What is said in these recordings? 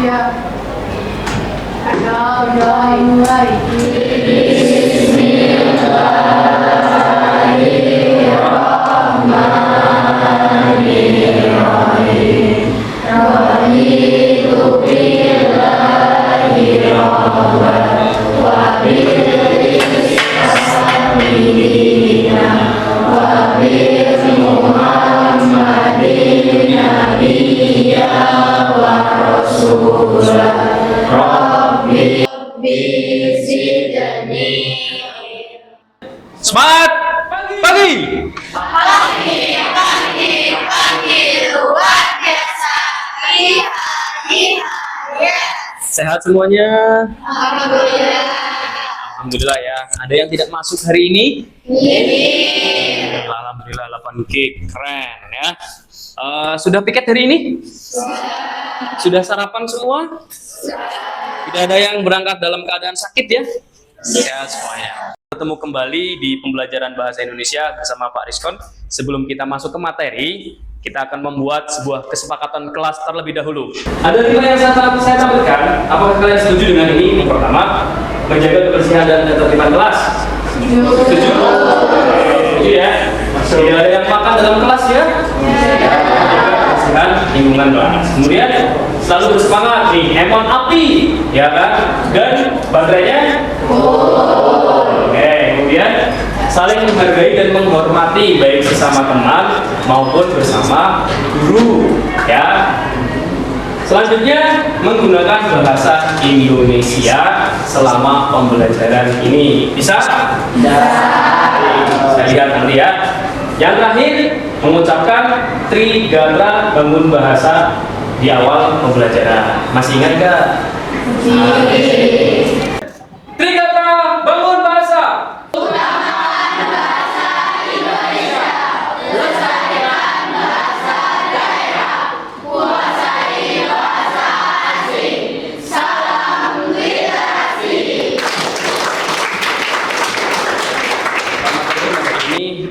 Siap. Udah mulai. Semangat pagi. Luar biasa. Sehat semuanya. Alhamdulillah. Alhamdulillah ya. Ada yang tidak masuk hari ini? Alhamdulillah 8G keren ya. Sudah piket hari ini? Sudah sarapan semua? Tidak ada yang berangkat dalam keadaan sakit ya? Sehat semuanya. Ketemu kembali di pembelajaran bahasa Indonesia bersama Pak Rizkon. Sebelum kita masuk ke materi, kita akan membuat sebuah kesepakatan kelas terlebih dahulu. Ada 5 yang saya tampilkan. Apakah kalian setuju dengan ini? Yang pertama, menjaga kebersihan dan ketertiban kelas. Setuju? Setuju ya? Tidak ada yang makan dalam kelas ya? Kebersihan lingkungan kelas. Kemudian selalu bersemangat nih, handphone api, ya kan? Dan baterainya oke, kemudian saling menghargai dan menghormati baik sesama teman maupun bersama guru, ya. Selanjutnya menggunakan bahasa Indonesia selama pembelajaran ini. Bisa? Bisa. Saya lihat nanti ya. Yang terakhir mengucapkan Trigatra bangun bahasa di awal pembelajaran. Masih ingat nggak? Trigatra bangun bahasa.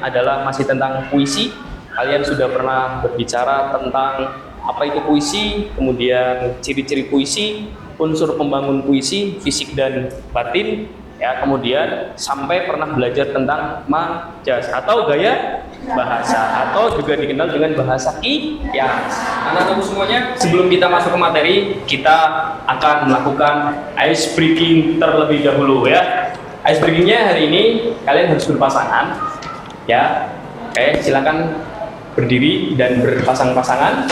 Adalah masih tentang puisi. Kalian sudah pernah berbicara tentang apa itu puisi, kemudian ciri-ciri puisi, unsur pembangun puisi, fisik dan batin, ya, kemudian sampai pernah belajar tentang majas atau gaya bahasa atau juga dikenal dengan bahasa kias. Anak-anakku semuanya, sebelum kita masuk ke materi, kita akan melakukan ice breaking terlebih dahulu ya. Ice breakingnya hari ini kalian harus berpasangan. Ya, oke, silakan berdiri dan berpasang-pasangan,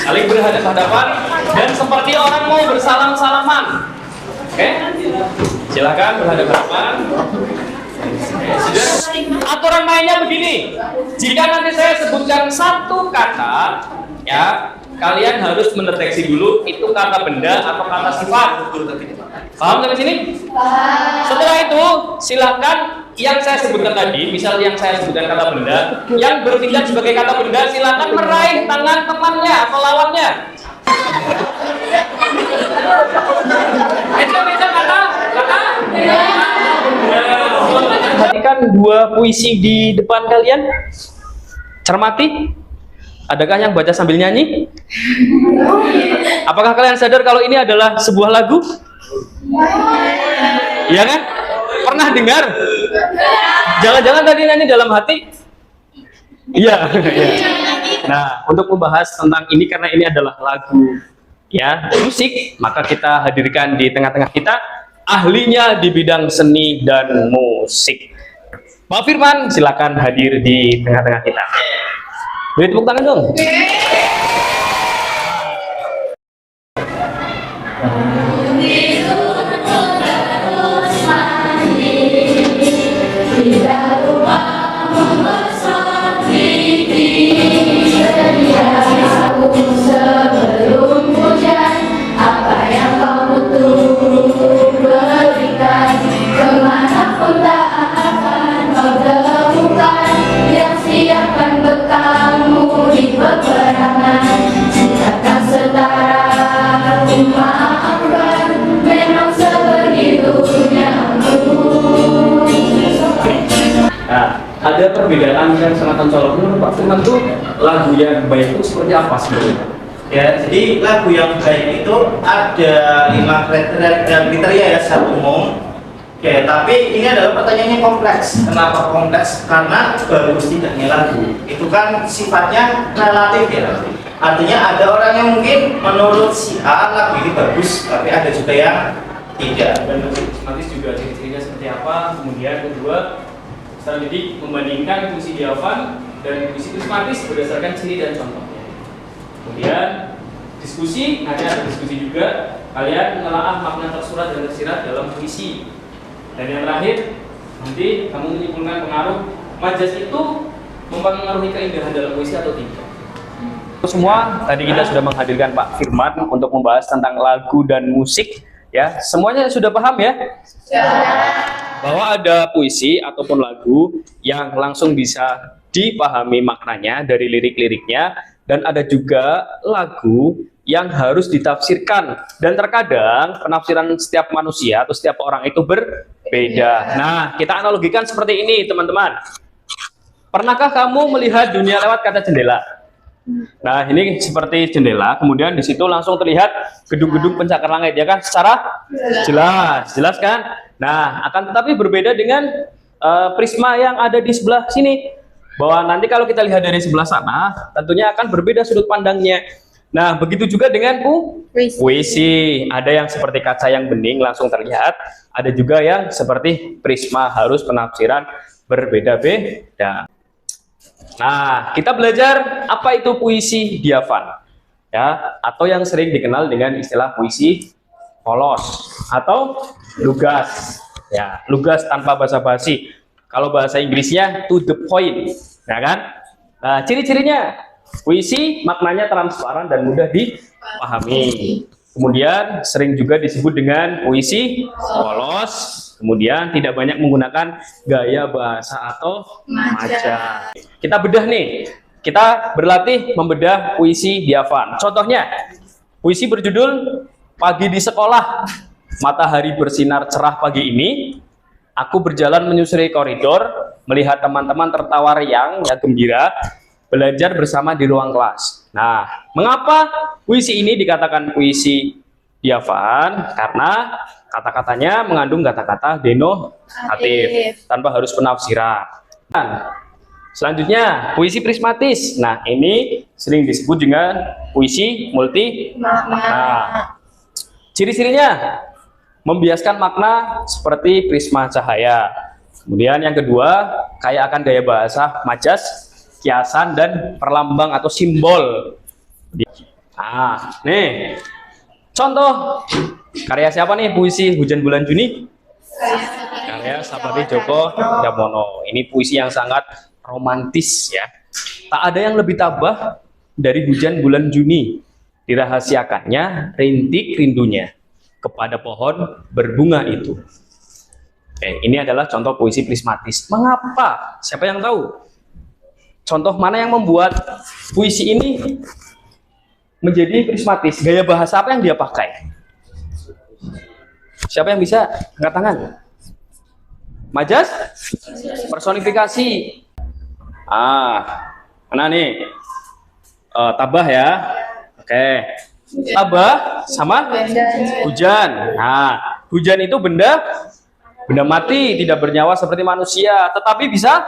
saling berhadapan-hadapan dan seperti orang mau bersalam-salaman. Oke, silakan berhadapan-hadapan. Sudah. Aturan mainnya begini: jika nanti saya sebutkan satu kata, ya, kalian harus mendeteksi dulu itu kata benda atau kata sifat. Paham sampai sini? Setelah itu, silakan yang saya sebutkan tadi, misal yang saya sebutkan kata benda, yang bertindak sebagai kata benda, silakan meraih tangan temannya atau lawannya. Itu kata. Perhatikan dua puisi di depan kalian. Cermati. Adakah yang baca sambil nyanyi? Apakah kalian sadar kalau ini adalah sebuah lagu? Iya kan? Pernah dengar? Jangan-jangan tadi nyanyi dalam hati? Iya. Nah, untuk membahas tentang ini karena ini adalah lagu, ya, musik, maka kita hadirkan di tengah-tengah kita ahlinya di bidang seni dan musik. Pak Firman, silakan hadir di tengah-tengah kita. Beri tepuk tangan dong. Ada perbedaan yang sangat mencolok. Menurut Pak Firman tuh lagu yang baik itu seperti apa sebenarnya? Ya, jadi lagu yang baik itu ada 5 kriteria ya secara umum. Oke, tapi ini adalah pertanyaannya kompleks. Kenapa kompleks? Karena bagus tidaknya lagu itu kan sifatnya relatif ya. Artinya ada orang yang mungkin menurut si A lagu ini bagus, tapi ada juga yang tidak. Dan fungsi prismatis juga ciri-cirinya seperti apa. Kemudian kedua, peserta didik membandingkan puisi Dyavan dan puisi prismatis berdasarkan ciri dan contohnya. Kemudian diskusi, nanti ada diskusi juga. Kalian menelaah makna tersurat dan tersirat dalam puisi. Dan yang terakhir, nanti kamu menyimpulkan pengaruh majas itu mempengaruhi keindahan dalam puisi atau tidak. Semua tadi kita sudah menghadirkan Pak Firman untuk membahas tentang lagu dan musik. Ya, semuanya sudah paham ya? Bahwa ada puisi ataupun lagu yang langsung bisa dipahami maknanya dari lirik-liriknya. Dan ada juga lagu yang harus ditafsirkan. Dan terkadang penafsiran setiap manusia atau setiap orang itu berbeda. Nah, kita analogikan seperti ini, teman-teman. Pernahkah kamu melihat dunia lewat kaca jendela? Nah, ini seperti jendela, kemudian di situ langsung terlihat gedung-gedung pencakar langit, ya kan? Secara jelas kan? Nah, akan tetapi berbeda dengan prisma yang ada di sebelah sini. Bahwa nanti kalau kita lihat dari sebelah sana, tentunya akan berbeda sudut pandangnya. Nah, begitu juga dengan puisi. Ada yang seperti kaca yang bening langsung terlihat, ada juga yang seperti prisma harus penafsiran berbeda-beda. Nah, kita belajar apa itu puisi Dyavan, ya, atau yang sering dikenal dengan istilah puisi polos atau lugas, ya, lugas tanpa basa-basi. Kalau bahasa Inggrisnya to the point, ya kan? Nah, ciri-cirinya puisi maknanya transparan dan mudah dipahami. Kemudian sering juga disebut dengan puisi polos. Kemudian tidak banyak menggunakan gaya bahasa atau maja. Kita bedah nih. Kita berlatih membedah puisi Dyavan. Contohnya, puisi berjudul Pagi di Sekolah. Matahari bersinar cerah pagi ini. Aku berjalan menyusuri koridor, melihat teman-teman tertawa riang, ya gembira, belajar bersama di ruang kelas. Nah, mengapa puisi ini dikatakan puisi Dyavan? Karena kata-katanya mengandung kata-kata denotatif, tanpa harus penafsiran. Dan selanjutnya, puisi prismatis. Nah, ini sering disebut dengan puisi multi makna. Ciri-cirinya membiaskan makna seperti prisma cahaya. Kemudian yang kedua, kaya akan gaya bahasa, majas, kiasan, dan perlambang atau simbol. Nah, nih, contoh karya siapa nih puisi Hujan Bulan Juni? Karya Sabari Djoko Damono. Ini puisi yang sangat romantis ya. Tak ada yang lebih tabah dari hujan bulan Juni. Dirahasiakannya rintik rindunya kepada pohon berbunga itu. Oke, ini adalah contoh puisi prismatis. Mengapa? Siapa yang tahu? Contoh mana yang membuat puisi ini menjadi prismatis? Gaya bahasa apa yang dia pakai? Siapa yang bisa angkat tangan? Majas? Personifikasi. Mana nih? Tabah ya. Oke. Tabah sama hujan. Nah, hujan itu benda mati, tidak bernyawa seperti manusia, tetapi bisa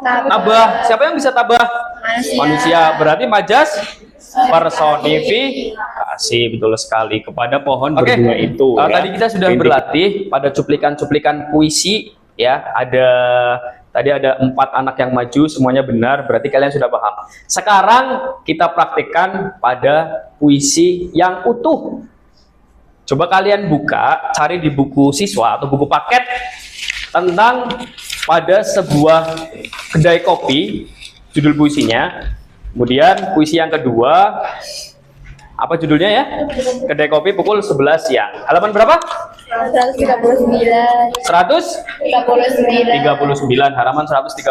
tabah. Siapa yang bisa tabah? Manusia. Berarti majas personifikasi, betul sekali, kepada pohon berbunga itu. Tadi kita sudah berlatih pada cuplikan-cuplikan puisi ya. Tadi ada 4 anak yang maju, semuanya benar, berarti kalian sudah paham. Sekarang kita praktikkan pada puisi yang utuh. Coba kalian buka, cari di buku siswa atau buku paket tentang pada sebuah kedai kopi, judul puisinya. Kemudian puisi yang kedua, apa judulnya ya? Kedai kopi pukul 11 siang. Halaman berapa? 139. 139, halaman 139.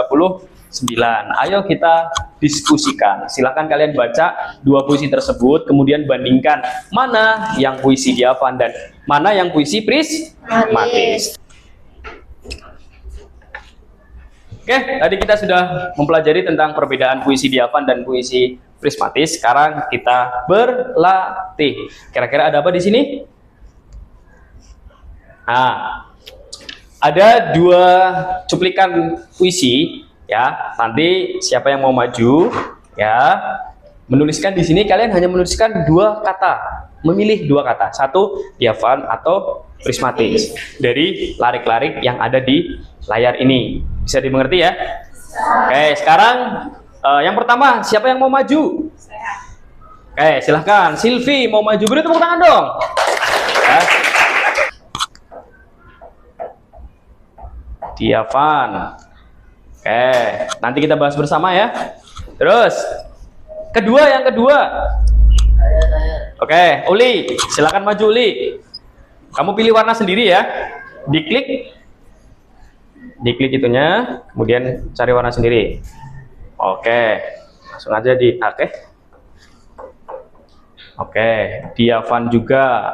Ayo kita diskusikan. Silakan kalian baca 2 puisi tersebut, kemudian bandingkan mana yang puisi Dyavan dan mana yang puisi prismatis. Oke, tadi kita sudah mempelajari tentang perbedaan puisi Dyavan dan puisi prismatis. Sekarang kita berlatih. Kira-kira ada apa di sini? Nah, ada 2 cuplikan puisi ya. Nanti siapa yang mau maju ya, menuliskan di sini kalian hanya menuliskan 2 kata, memilih 2 kata, satu diafan atau prismatis dari larik-larik yang ada di layar ini. Bisa dimengerti ya? Oke, sekarang yang pertama siapa yang mau maju? Oke, silahkan. Silvi mau maju, beri tepuk tangan dong. Ya. Diafan. Oke, nanti kita bahas bersama ya. Terus yang kedua. Oke, Uli, silakan maju Uli. Kamu pilih warna sendiri ya. Diklik itunya, kemudian cari warna sendiri. Oke, langsung aja di oke. Oke, diafan juga.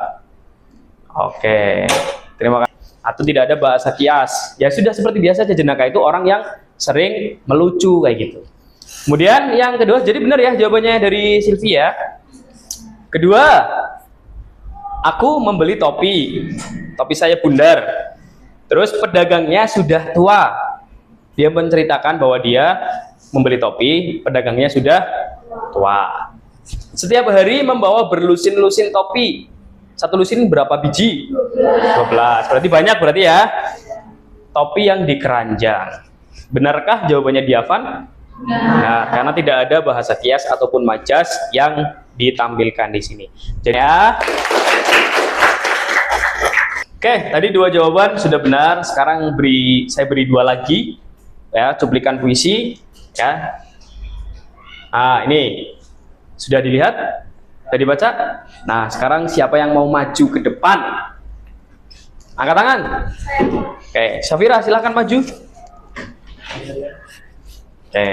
Oke, terima kasih. Atau tidak ada bahasa kias. Ya sudah seperti biasa aja, jenaka itu orang yang sering melucu kayak gitu. Kemudian yang kedua, jadi benar ya jawabannya dari Sylvia. Kedua, aku membeli topi saya bundar. Terus pedagangnya sudah tua. Dia menceritakan bahwa dia membeli topi, pedagangnya sudah tua. Setiap hari membawa berlusin-lusin topi. 1 lusin berapa biji? 12. Berarti banyak berarti ya. Topi yang dikeranjang. Benarkah jawabannya diafan? Nah, karena tidak ada bahasa kias ataupun majas yang ditampilkan di sini. Jadi ya. Oke, tadi 2 jawaban sudah benar. Sekarang saya beri 2 lagi ya, cuplikan puisi ya. Nah, ini sudah dilihat? Sudah dibaca? Nah, sekarang siapa yang mau maju ke depan? Angkat tangan. Oke, Syafira silahkan maju. Oke.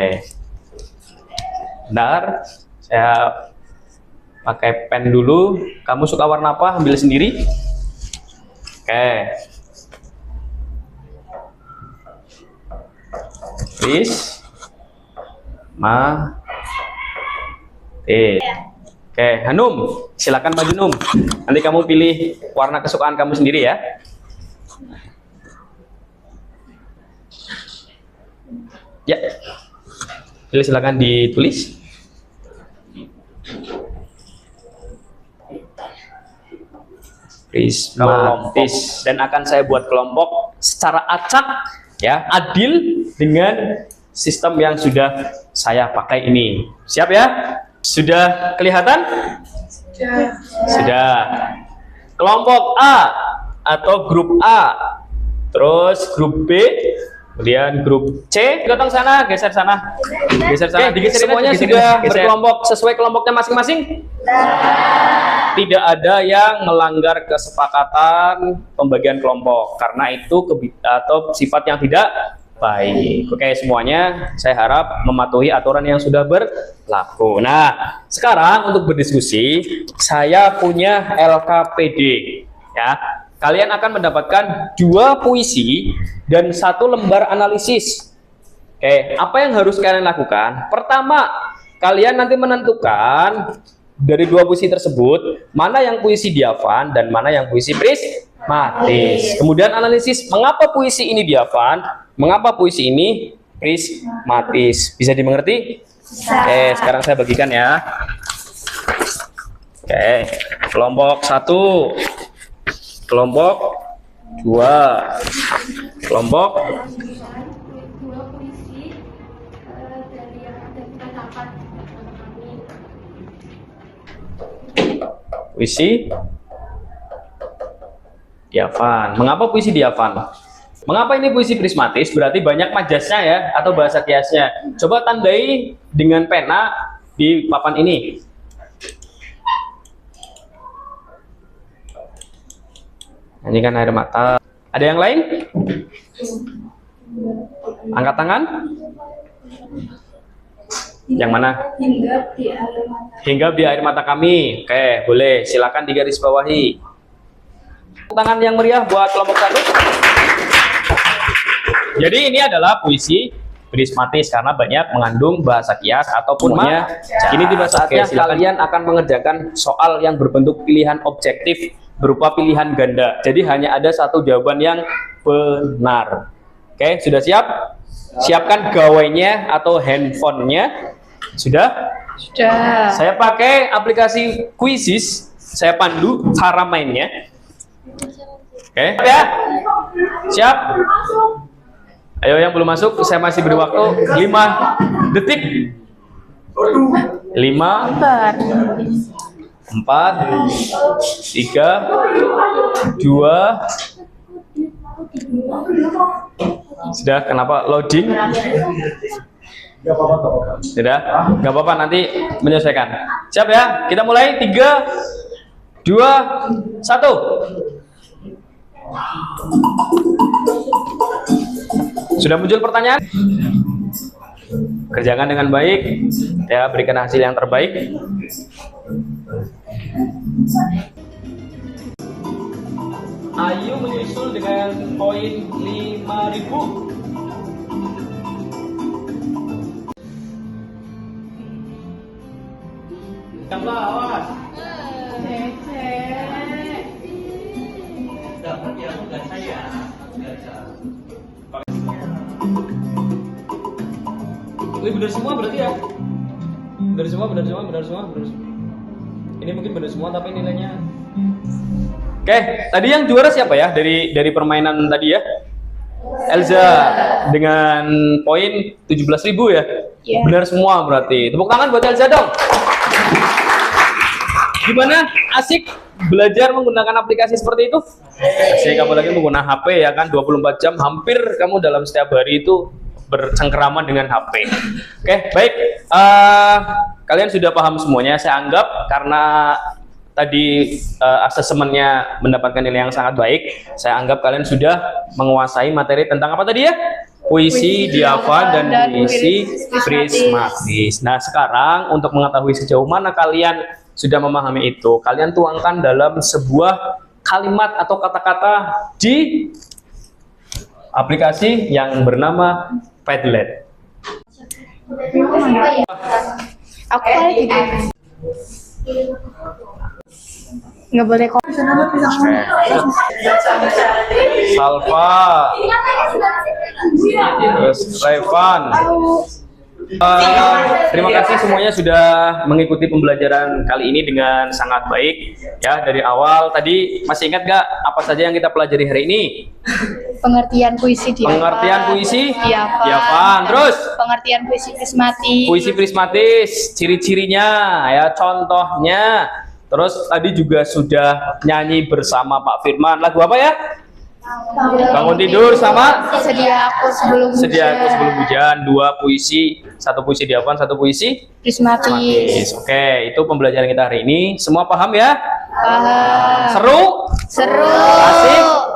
Bentar, saya pakai pen dulu. Kamu suka warna apa? Ambil sendiri. Oke. Please. Oke, Hanum, silakan maju Num. Nanti kamu pilih warna kesukaan kamu sendiri ya. Ya, pilih, silakan ditulis. Prismatis. Dan akan saya buat kelompok secara acak ya, adil dengan sistem yang sudah saya pakai ini. Siap ya? Sudah kelihatan? Sudah. Kelompok A atau grup A, terus grup B, kemudian grup C. Gotong sana, geser sana. Geser sana. Semuanya sudah berkelompok sesuai kelompoknya masing-masing? Tidak ada yang melanggar kesepakatan pembagian kelompok karena itu atau sifat yang tidak baik. Oke, semuanya saya harap mematuhi aturan yang sudah berlaku. Nah, sekarang untuk berdiskusi, saya punya LKPD ya. Kalian akan mendapatkan 2 puisi dan 1 lembar analisis. Oke, apa yang harus kalian lakukan? Pertama, kalian nanti menentukan dari 2 puisi tersebut mana yang puisi diafan dan mana yang puisi prismatis. Kemudian analisis mengapa puisi ini diafan, mengapa puisi ini prismatis. Bisa dimengerti? Oke, sekarang saya bagikan ya. Oke, kelompok 1, kelompok 2, kelompok puisi diafan. Mengapa puisi diafan? Mengapa ini puisi prismatis? Berarti banyak majasnya ya, atau bahasa kiasnya. Coba tandai dengan pena di papan ini. Nyanyikan air mata. Ada yang lain? Angkat tangan. Yang mana? Hingga di air mata kami. Oke, boleh. Silakan digarisbawahi. Tangan yang meriah buat kelompok 1. Jadi ini adalah puisi prismatis karena banyak mengandung bahasa kias ataupun semuanya. Ini tiba saatnya kalian akan mengerjakan soal yang berbentuk pilihan objektif berupa pilihan ganda. Jadi hanya ada satu jawaban yang benar. Oke, sudah siap? Siapkan gawainya atau handphonenya. Sudah? Sudah. Saya pakai aplikasi Quizzes. Saya pandu cara mainnya. Oke, ya? Siap? Ayo yang belum masuk, saya masih beri waktu 5 detik. 5, 4, 3, 2. Sudah, kenapa loading? Sudah, nggak apa-apa, nanti menyesuaikan. Siap ya? Kita mulai. 3, 2, 1. Sudah muncul pertanyaan? Kerjakan dengan baik, ya, berikan hasil yang terbaik. Ayu menyusul dengan poin 5.000. Siapa? Awas. Dapat ya, bukan saya. Ini benar semua berarti ya? Benar semua. Ini mungkin benar semua tapi nilainya. Oke, tadi yang juara siapa ya dari permainan tadi ya? Elza dengan poin 17.000 ya? Yeah. Benar semua berarti. Tepuk tangan buat Elza dong. Gimana? Asik belajar menggunakan aplikasi seperti itu? Asik, kamu lagi menggunakan HP ya kan 24 jam, hampir kamu dalam setiap hari itu bercengkerama dengan HP. Oke, baik. Kalian sudah paham semuanya, saya anggap, karena tadi asesmennya mendapatkan nilai yang sangat baik. Saya anggap kalian sudah menguasai materi tentang apa tadi ya? Puisi Dyavan dan puisi prismatis. Nah, sekarang untuk mengetahui sejauh mana kalian sudah memahami itu, kalian tuangkan dalam sebuah kalimat atau kata-kata di aplikasi yang bernama Padlet. Aku gitu. Nggak boleh kok. Salva, terus Revan. Terima kasih semuanya sudah mengikuti pembelajaran kali ini dengan sangat baik ya. Dari awal tadi masih ingat gak apa saja yang kita pelajari hari ini? Pengertian puisi Dyavan. Pengertian puisi Dyavan. Dyavan. Terus pengertian puisi prismatis. puisi prismatis, ciri-cirinya ya, contohnya. Terus tadi juga sudah nyanyi bersama Pak Firman. Lagu apa ya? Bangun tidur sama Sedia aku sebelum hujan. 2 puisi, 1 puisi Dyavan, 1 puisi prismatis. Oke, itu pembelajaran kita hari ini. Semua paham ya? Paham. Seru?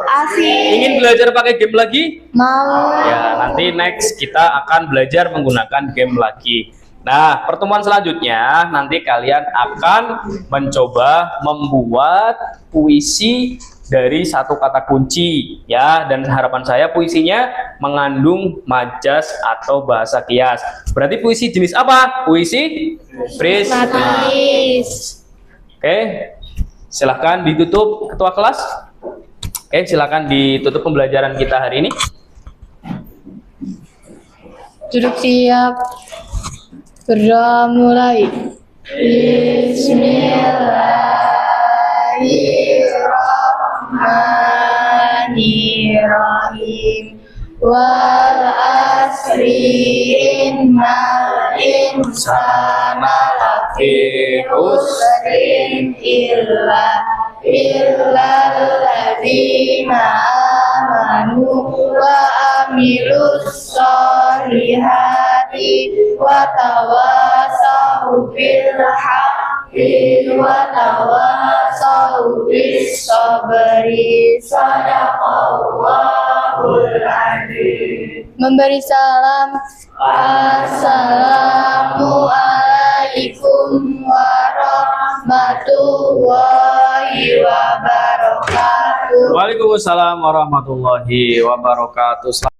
Asik? Ingin belajar pakai game lagi? Mau. Ya, nanti next kita akan belajar menggunakan game lagi. Nah, pertemuan selanjutnya nanti kalian akan mencoba membuat puisi dari 1 kata kunci ya, dan harapan saya puisinya mengandung majas atau bahasa kias. Berarti puisi jenis apa? Puisi prismatis. Oke, silahkan ditutup ketua kelas. Oke, silahkan ditutup pembelajaran kita hari ini. Duduk siap. Berdoa mulai. Bismillahirrahmanirrahim. Wal asri innal insana lafi khusrin illa alladzina amanu wa amilus solihati wa tawasau bil haqqi wa tawasau bis sabri. Sadaqallahul adzim. Memberi salam. Assalamualaikum warahmatullahi wabarakatuh. Waalaikumsalam warahmatullahi wabarakatuh.